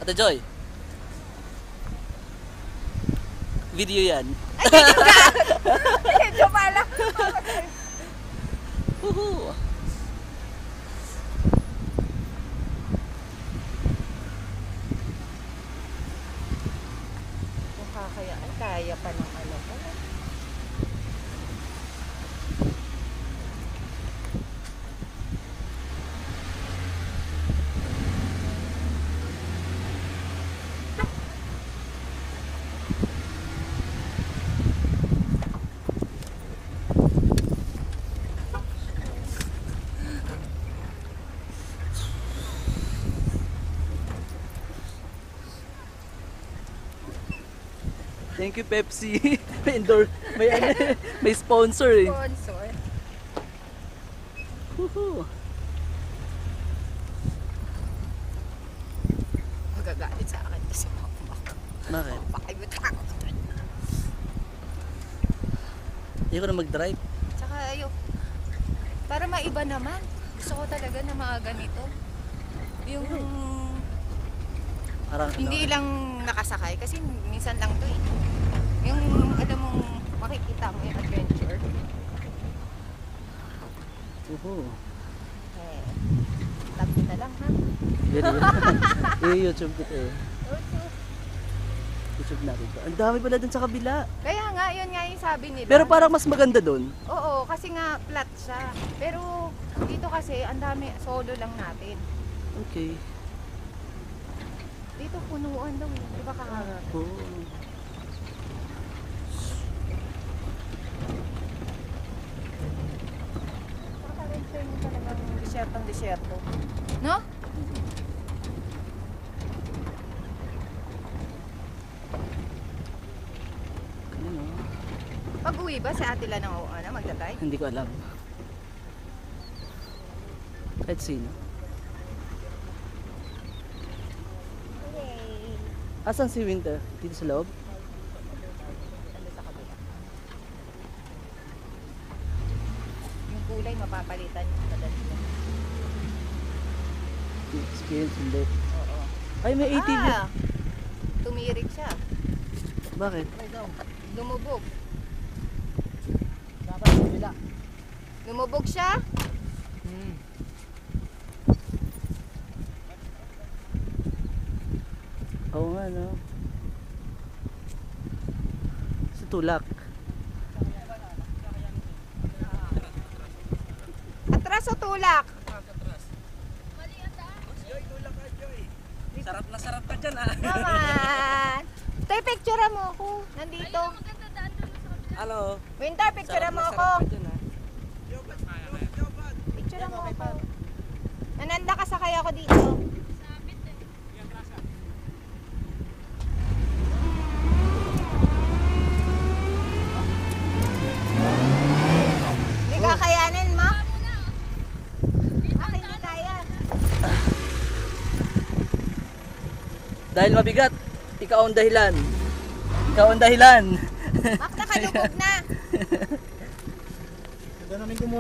Ate Joy. Video yan. Ay, video ka! Video pala. Woohoo! Kung kaya pa ng ano. Thank you, Pepsi. May may ano, may sponsor eh. Sponsor. Woohoo! Magagalit sa akin kasi mama ko. Bakit? Pakibot ako. Ayoko na mag-drive. Tsaka para maiba naman. Gusto ko talaga na mga ganito. Yung Parang hindi lang nakasakay kasi minsan lang to eh. Yung alam mong makikita mo yung adventure. Woohoo! Eh, tag na lang ha. YouTube ko eh. YouTube natin to. Ang dami pala dun sa kabila. Kaya nga, yun nga yung sabi nila. Pero parang mas maganda dun. Oo, kasi nga flat siya. Pero dito kasi, ang dami, solo lang natin. Okay. Dito punuan daw, di ba kaharap? Oh. Nakaka-enjoy mo talagang desyertong-desyerto. No? Ano? Pag-uwi ba si Ate Lana ng ano, magdadrive? Hindi ko alam. Kahit sino. Yay! Asan si Winter? Dito sa loob? Ano sa kabila? Yung kulay mapapalitan yung madali yan. Experience ulit. Oo. Ay, may ATV. Tumirik siya. Bakit? Lumubog. Dapat sa kabila. Lumubog siya? Oo nga, no? Sa tulak. Atras o tulak? Joy, tulak ka, Joy. Sarap na sarap ka dyan, ah. Naman! Tay, picture mo ako. Nandito. Hello. Winter, picture mo ako. Picture mo ako. Nananda ka sakay ako dito. Hindi kakayanin mo? Akin hindi kaya. Dahil mabigat, ikaw ang dahilan. Ikaw ang dahilan. Mak, nakalubog na. Ganonin ko muna.